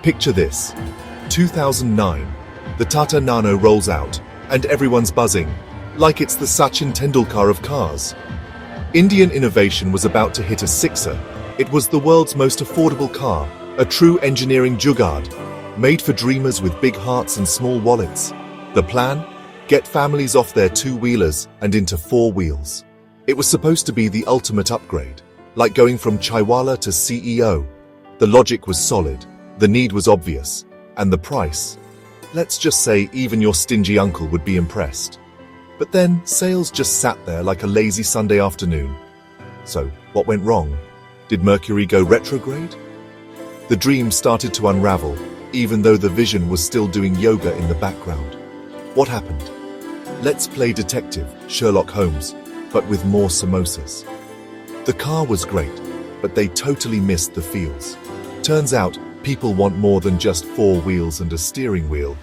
Picture this. 2009. The Tata Nano rolls out, and everyone's buzzing, like it's the Sachin Tendulkar of cars. Indian innovation was about to hit a sixer. It was the world's most affordable car, a true engineering jugaad, made for dreamers with big hearts and small wallets. The plan? Get families off their two-wheelers and into four wheels. It was supposed to be the ultimate upgrade, like going from chaiwala to CEO. The logic was solid, the need was obvious, and the price. Let's just say even your stingy uncle would be impressed. But then sales just sat there like a lazy Sunday afternoon. So, what went wrong? Did Mercury go retrograde? The dream started to unravel, even though the vision was still doing yoga in the background. What happened? Let's play detective, Sherlock Holmes, but with more samosas. The car was great, but they totally missed the feels. Turns out, people want more than just four wheels and a steering wheel.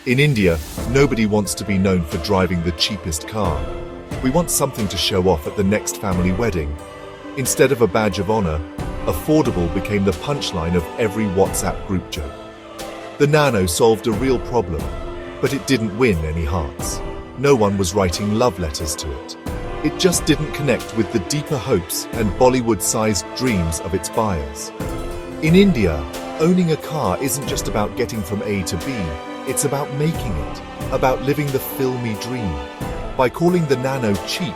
In India, nobody wants to be known for driving the cheapest car. We want something to show off at the next family wedding. Instead of a badge of honor, affordable became the punchline of every WhatsApp group joke. The Nano solved a real problem, but it didn't win any hearts. No one was writing love letters to it. It just didn't connect with the deeper hopes and Bollywood-sized dreams of its buyers. In India, owning a car isn't just about getting from A to B, it's about making it, about living the filmy dream. By calling the Nano cheap,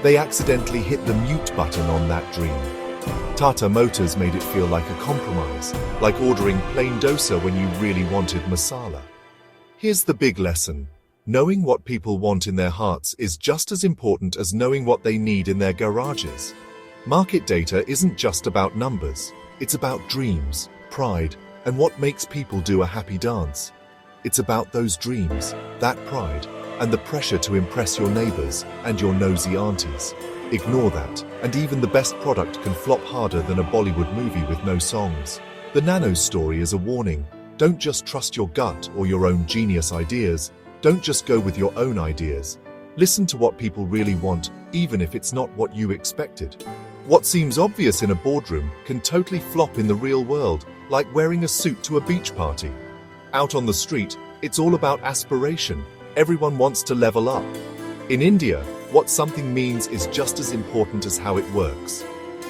they accidentally hit the mute button on that dream. Tata Motors made it feel like a compromise, like ordering plain dosa when you really wanted masala. Here's the big lesson. Knowing what people want in their hearts is just as important as knowing what they need in their garages. Market data isn't just about numbers. It's about dreams, pride, and what makes people do a happy dance. It's about those dreams, that pride, and the pressure to impress your neighbors and your nosy aunties. Ignore that, and even the best product can flop harder than a Bollywood movie with no songs. The Nano's story is a warning. Don't just trust your gut or your own genius ideas. Don't just go with your own ideas. Listen to what people really want, even if it's not what you expected. What seems obvious in a boardroom can totally flop in the real world, like wearing a suit to a beach party. Out on the street, it's all about aspiration. Everyone wants to level up. In India, what something means is just as important as how it works.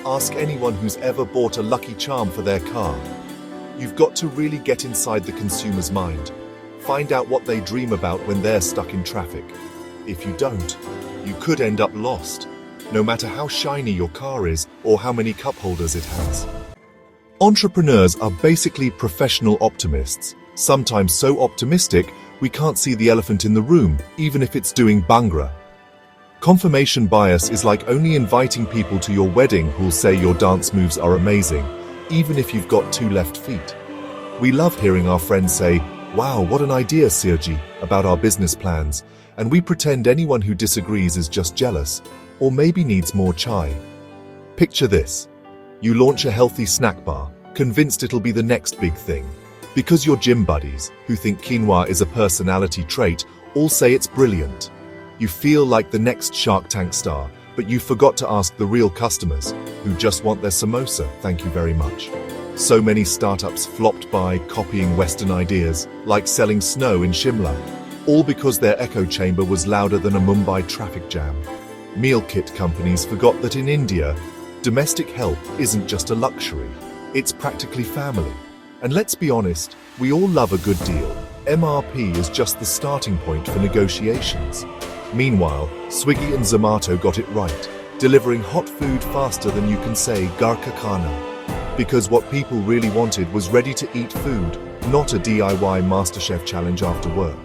Ask anyone who's ever bought a Lucky Charm for their car. You've got to really get inside the consumer's mind. Find out what they dream about when they're stuck in traffic. If you don't, you could end up lost, no matter how shiny your car is or how many cup holders it has. Entrepreneurs are basically professional optimists, sometimes so optimistic we can't see the elephant in the room, even if it's doing Bhangra. Confirmation bias is like only inviting people to your wedding who'll say your dance moves are amazing, even if you've got two left feet. We love hearing our friends say, "Wow, what an idea, Sirji," about our business plans, and we pretend anyone who disagrees is just jealous, or maybe needs more chai. Picture this. You launch a healthy snack bar, convinced it'll be the next big thing. Because your gym buddies, who think quinoa is a personality trait, all say it's brilliant. You feel like the next Shark Tank star, but you forgot to ask the real customers, who just want their samosa, thank you very much. So many startups flopped by copying Western ideas, like selling snow in Shimla, all because their echo chamber was louder than a Mumbai traffic jam. Meal kit companies forgot that in India, domestic help isn't just a luxury, it's practically family. And let's be honest, we all love a good deal. MRP is just the starting point for negotiations. Meanwhile, Swiggy and Zomato got it right, delivering hot food faster than you can say "Ghar ka khana." Because what people really wanted was ready-to-eat food, not a DIY MasterChef challenge after work.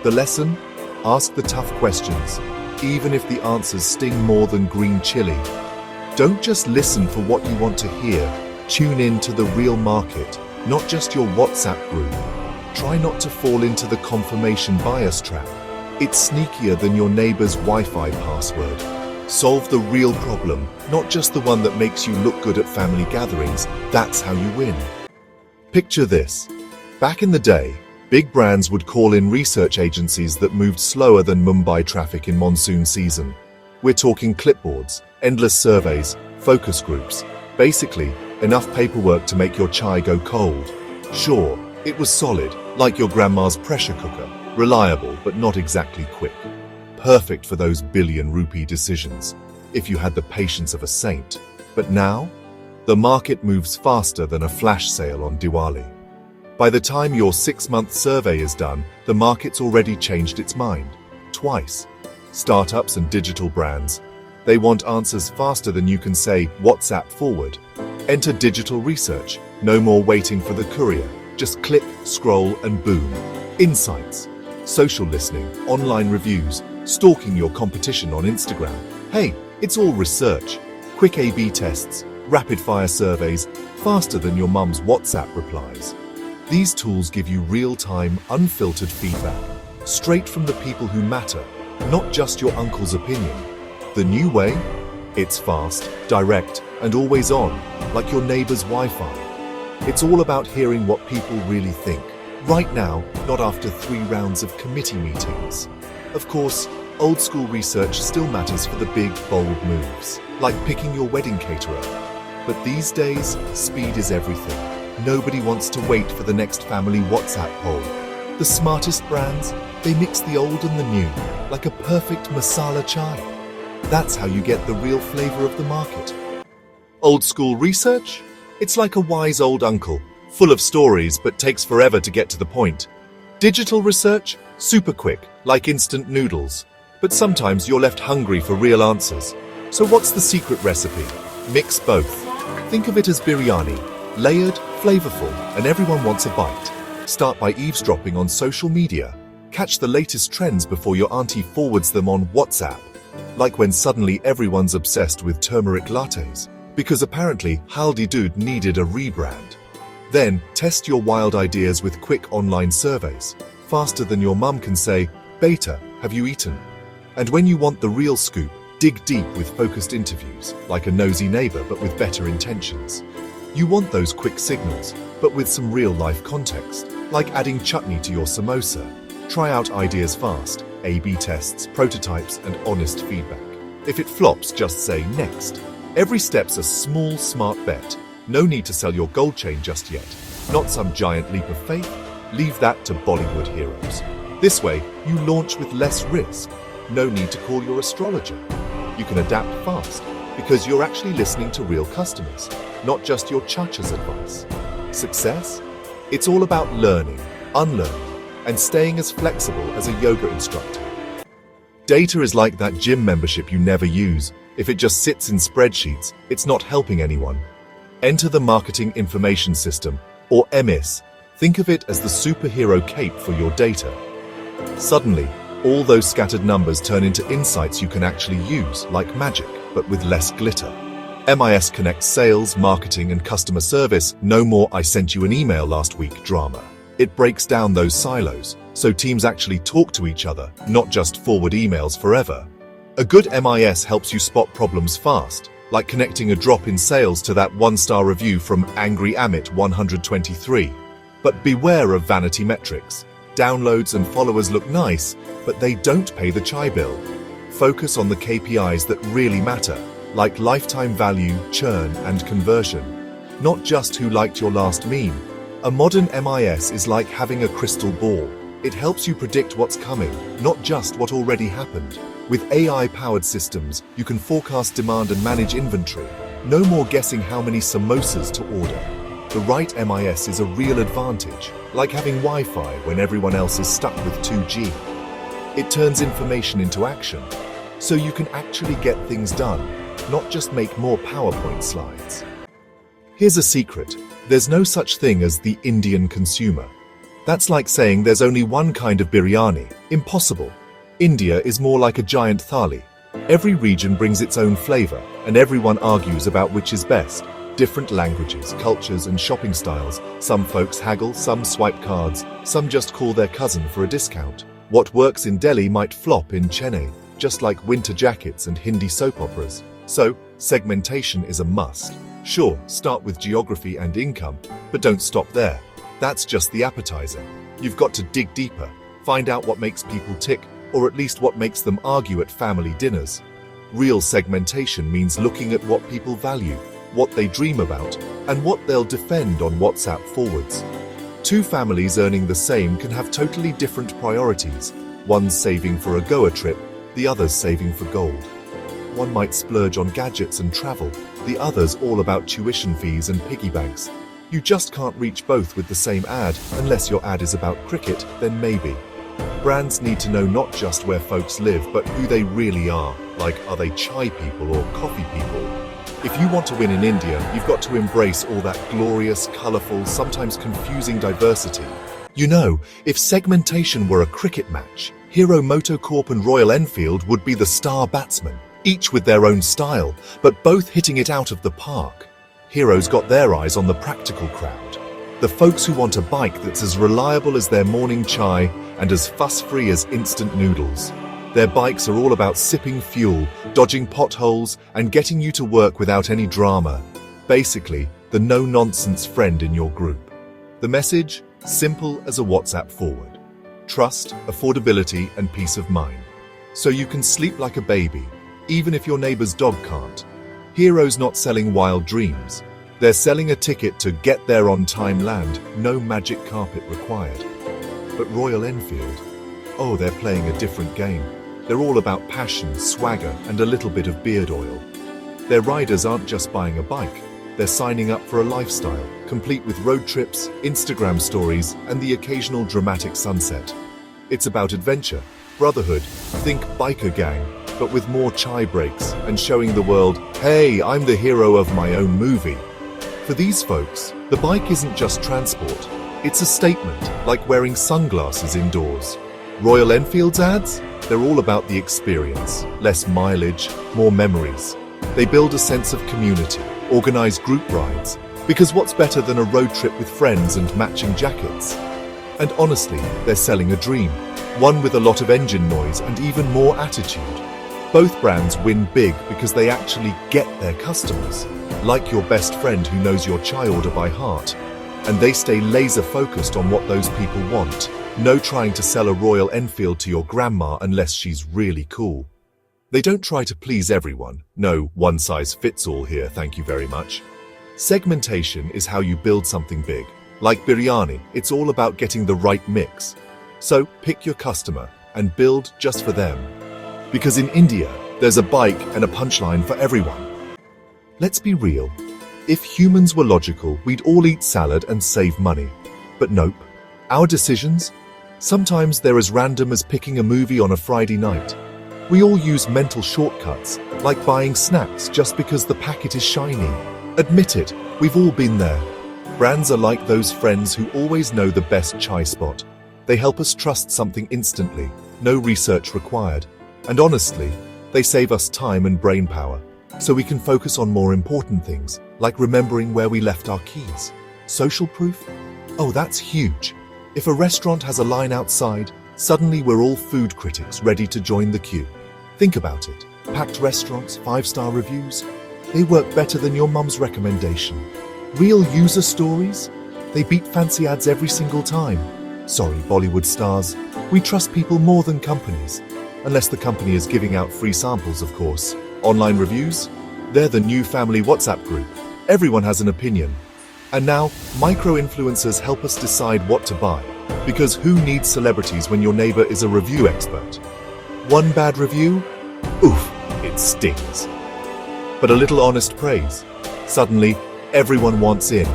The lesson? Ask the tough questions, even if the answers sting more than green chili. Don't just listen for what you want to hear. Tune in to the real market, not just your WhatsApp group. Try not to fall into the confirmation bias trap. It's sneakier than your neighbor's Wi-Fi password. Solve the real problem, not just the one that makes you look good at family gatherings. That's how you win. Picture this. Back in the day, big brands would call in research agencies that moved slower than Mumbai traffic in monsoon season. We're talking clipboards, endless surveys, focus groups. Basically, enough paperwork to make your chai go cold. Sure, It was solid, like your grandma's pressure cooker, reliable but not exactly quick. Perfect for those billion-rupee decisions, if you had the patience of a saint. But now, the market moves faster than a flash sale on Diwali. By the time your 6-month survey is done, the market's already changed its mind. Twice. Startups and digital brands, they want answers faster than you can say WhatsApp forward. Enter digital research. No more waiting for the courier. Just click, scroll, and boom. Insights. Social listening, online reviews, stalking your competition on Instagram. Hey, it's all research. Quick A/B tests, rapid-fire surveys, faster than your mum's WhatsApp replies. These tools give you real-time, unfiltered feedback, straight from the people who matter, not just your uncle's opinion. The new way? It's fast, direct, and always on, like your neighbor's Wi-Fi. It's all about hearing what people really think, right now, not after 3 rounds of committee meetings. Of course, old-school research still matters for the big, bold moves, like picking your wedding caterer. But these days, speed is everything. Nobody wants to wait for the next family WhatsApp poll. The smartest brands, they mix the old and the new, like a perfect masala chai. That's how you get the real flavor of the market. Old-school research? It's like a wise old uncle, full of stories but takes forever to get to the point. Digital research? Super quick, like instant noodles. But sometimes you're left hungry for real answers. So what's the secret recipe? Mix both. Think of it as biryani, layered, flavorful, and everyone wants a bite. Start by eavesdropping on social media. Catch the latest trends before your auntie forwards them on WhatsApp. Like when suddenly everyone's obsessed with turmeric lattes, because apparently Haldi Doodh needed a rebrand. Then, test your wild ideas with quick online surveys, faster than your mum can say, "Beta, have you eaten?" And when you want the real scoop, dig deep with focused interviews, like a nosy neighbor but with better intentions. You want those quick signals, but with some real-life context, like adding chutney to your samosa. Try out ideas fast, A/B tests, prototypes, and honest feedback. If it flops, just say next. Every step's a small, smart bet. No need to sell your gold chain just yet. Not some giant leap of faith. Leave that to Bollywood heroes. This way, you launch with less risk. No need to call your astrologer. You can adapt fast because you're actually listening to real customers, not just your chacha's advice. Success? It's all about learning, unlearning, and staying as flexible as a yoga instructor. Data is like that gym membership you never use. If it just sits in spreadsheets, it's not helping anyone. Enter the Marketing Information System, or MIS. Think of it as the superhero cape for your data. Suddenly, all those scattered numbers turn into insights you can actually use, like magic, but with less glitter. MIS connects sales, marketing, and customer service. No more "I sent you an email last week" drama. It breaks down those silos, so teams actually talk to each other, not just forward emails forever. A good MIS helps you spot problems fast, like connecting a drop in sales to that 1-star review from Angry Amit 123. But beware of vanity metrics. Downloads and followers look nice, but they don't pay the chai bill. Focus on the KPIs that really matter, like lifetime value, churn, and conversion. Not just who liked your last meme. A modern MIS is like having a crystal ball. It helps you predict what's coming, not just what already happened. With AI-powered systems, you can forecast demand and manage inventory. No more guessing how many samosas to order. The right MIS is a real advantage, like having Wi-Fi when everyone else is stuck with 2G. It turns information into action, so you can actually get things done, not just make more PowerPoint slides. Here's a secret. There's no such thing as the Indian consumer. That's like saying there's only one kind of biryani. Impossible. India is more like a giant thali. Every region brings its own flavor, and everyone argues about which is best. Different languages, cultures, and shopping styles. Some folks haggle, some swipe cards, some just call their cousin for a discount. What works in Delhi might flop in Chennai, just like winter jackets and Hindi soap operas. So, segmentation is a must. Sure, start with geography and income, but don't stop there. That's just the appetizer. You've got to dig deeper, find out what makes people tick, or at least what makes them argue at family dinners. Real segmentation means looking at what people value, what they dream about, and what they'll defend on WhatsApp forwards. Two families earning the same can have totally different priorities. One's saving for a Goa trip, the other's saving for gold. One might splurge on gadgets and travel, the other's all about tuition fees and piggy banks. You just can't reach both with the same ad, unless your ad is about cricket, then maybe. Brands need to know not just where folks live, but who they really are. Like, are they chai people or coffee people? If you want to win in India, you've got to embrace all that glorious, colorful, sometimes confusing diversity. You know, if segmentation were a cricket match, Hero MotoCorp and Royal Enfield would be the star batsmen, each with their own style, but both hitting it out of the park. Hero's got their eyes on the practical crowd. The folks who want a bike that's as reliable as their morning chai and as fuss-free as instant noodles. Their bikes are all about sipping fuel, dodging potholes, and getting you to work without any drama. Basically, the no-nonsense friend in your group. The message? Simple as a WhatsApp forward. Trust, affordability, and peace of mind. So you can sleep like a baby, even if your neighbor's dog can't. Hero's not selling wild dreams. They're selling a ticket to get there on time land, no magic carpet required. But Royal Enfield? Oh, they're playing a different game. They're all about passion, swagger, and a little bit of beard oil. Their riders aren't just buying a bike. They're signing up for a lifestyle, complete with road trips, Instagram stories, and the occasional dramatic sunset. It's about adventure, brotherhood, think biker gang, but with more chai breaks and showing the world, hey, I'm the hero of my own movie. For these folks, the bike isn't just transport. It's a statement, like wearing sunglasses indoors. Royal Enfield's ads? They're all about the experience. Less mileage, more memories. They build a sense of community, organize group rides, because what's better than a road trip with friends and matching jackets? And honestly, they're selling a dream, one with a lot of engine noise and even more attitude. Both brands win big because they actually get their customers, like your best friend who knows your chai order by heart, and they stay laser focused on what those people want. No trying to sell a Royal Enfield to your grandma unless she's really cool. They don't try to please everyone. No one size fits all here, thank you very much. Segmentation is how you build something big. Like biryani, it's all about getting the right mix. So pick your customer and build just for them. Because in India, there's a bike and a punchline for everyone. Let's be real. If humans were logical, we'd all eat salad and save money. But nope. Our decisions? Sometimes they're as random as picking a movie on a Friday night. We all use mental shortcuts, like buying snacks just because the packet is shiny. Admit it, we've all been there. Brands are like those friends who always know the best chai spot. They help us trust something instantly, no research required. And honestly, they save us time and brain power, so we can focus on more important things, like remembering where we left our keys. Social proof? Oh, that's huge. If a restaurant has a line outside, suddenly we're all food critics ready to join the queue. Think about it. Packed restaurants, 5-star reviews. They work better than your mum's recommendation. Real user stories? They beat fancy ads every single time. Sorry, Bollywood stars. We trust people more than companies. Unless the company is giving out free samples, of course. Online reviews? They're the new family WhatsApp group. Everyone has an opinion. And now, micro-influencers help us decide what to buy. Because who needs celebrities when your neighbor is a review expert? One bad review? Oof, it stings. But a little honest praise? Suddenly, everyone wants in.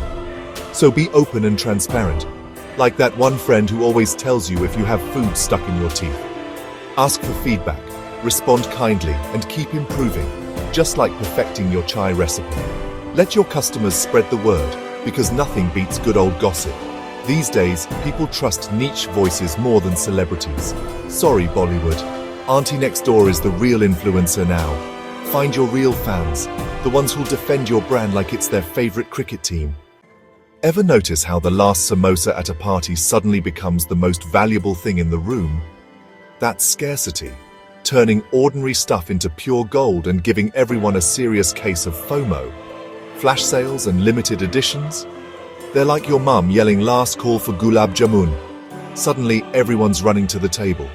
So be open and transparent. Like that one friend who always tells you if you have food stuck in your teeth. Ask for feedback, respond kindly, and keep improving, just like perfecting your chai recipe. Let your customers spread the word, because nothing beats good old gossip. These days, people trust niche voices more than celebrities. Sorry, Bollywood. Auntie next door is the real influencer now. Find your real fans, the ones who'll defend your brand like it's their favorite cricket team. Ever notice how the last samosa at a party suddenly becomes the most valuable thing in the room? That's scarcity, turning ordinary stuff into pure gold and giving everyone a serious case of FOMO. Flash sales and limited editions? They're like your mum yelling last call for gulab jamun. Suddenly, everyone's running to the table.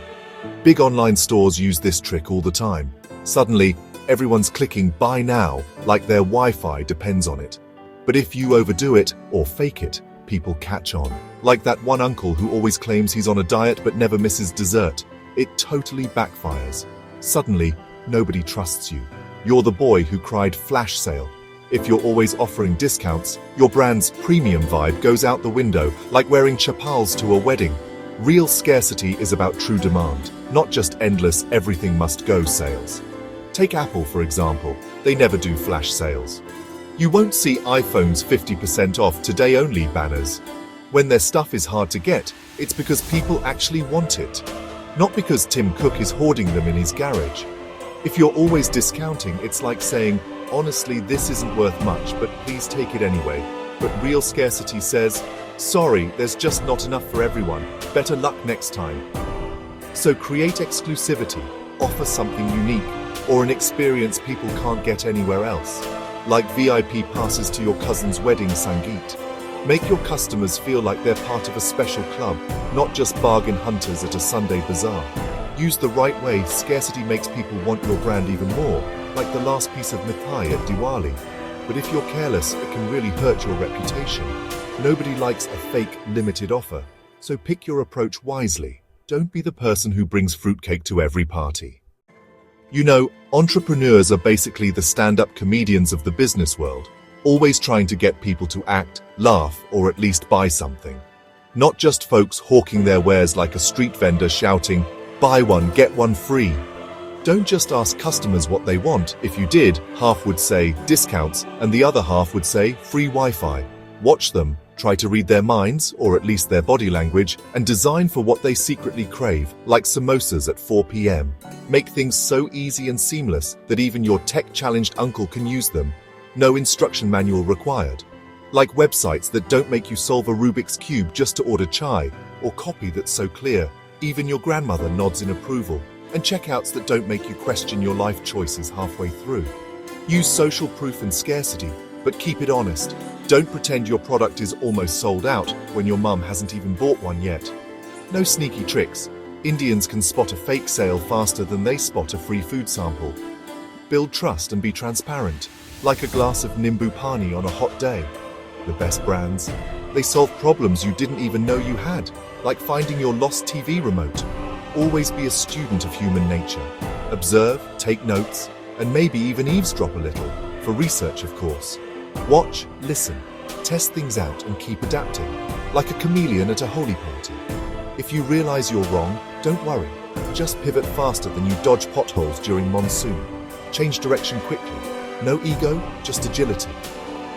Big online stores use this trick all the time. Suddenly, everyone's clicking buy now like their Wi-Fi depends on it. But if you overdo it or fake it, people catch on. Like that one uncle who always claims he's on a diet but never misses dessert. It totally backfires. Suddenly, nobody trusts you. You're the boy who cried flash sale. If you're always offering discounts, your brand's premium vibe goes out the window, like wearing chapals to a wedding. Real scarcity is about true demand, not just endless everything must go sales. Take Apple, for example. They never do flash sales. You won't see iPhones 50% off today only banners. When their stuff is hard to get, it's because people actually want it. Not because Tim Cook is hoarding them in his garage. If you're always discounting, it's like saying, honestly, this isn't worth much, but please take it anyway. But real scarcity says, sorry, there's just not enough for everyone. Better luck next time. So create exclusivity, offer something unique, or an experience people can't get anywhere else. Like VIP passes to your cousin's wedding Sangeet. Make your customers feel like they're part of a special club, not just bargain hunters at a Sunday bazaar. Used the right way, scarcity makes people want your brand even more, like the last piece of mithai at Diwali. But if you're careless, it can really hurt your reputation. Nobody likes a fake, limited offer, so pick your approach wisely. Don't be the person who brings fruitcake to every party. You know, entrepreneurs are basically the stand-up comedians of the business world, always trying to get people to act, laugh, or at least buy something. Not just folks hawking their wares like a street vendor shouting, buy one, get one free. Don't just ask customers what they want. If you did, half would say discounts and the other half would say free Wi-Fi. Watch them, try to read their minds, or at least their body language, and design for what they secretly crave, like samosas at 4 p.m. Make things so easy and seamless that even your tech-challenged uncle can use them. No instruction manual required. Like websites that don't make you solve a Rubik's Cube just to order chai, or copy that's so clear, even your grandmother nods in approval, and checkouts that don't make you question your life choices halfway through. Use social proof and scarcity, but keep it honest. Don't pretend your product is almost sold out when your mum hasn't even bought one yet. No sneaky tricks. Indians can spot a fake sale faster than they spot a free food sample. Build trust and be transparent, like a glass of Nimbu Pani on a hot day. The best brands, they solve problems you didn't even know you had, like finding your lost TV remote. Always be a student of human nature. Observe, take notes, and maybe even eavesdrop a little, for research of course. Watch, listen, test things out and keep adapting, like a chameleon at a holy party. If you realize you're wrong, don't worry. Just pivot faster than you dodge potholes during monsoon. Change direction quickly. No ego, just agility.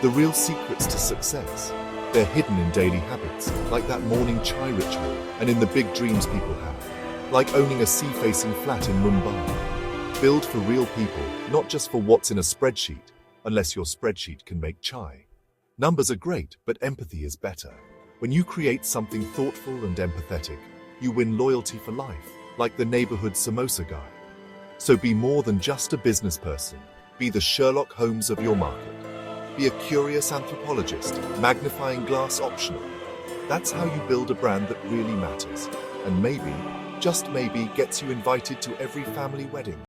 The real secrets to success, they're hidden in daily habits, like that morning chai ritual, and in the big dreams people have, like owning a sea-facing flat in Mumbai. Build for real people, not just for what's in a spreadsheet, unless your spreadsheet can make chai. Numbers are great, but empathy is better. When you create something thoughtful and empathetic, you win loyalty for life, like the neighborhood samosa guy. So be more than just a business person. Be the Sherlock Holmes of your market. Be a curious anthropologist, magnifying glass optional. That's how you build a brand that really matters. And maybe, just maybe, gets you invited to every family wedding.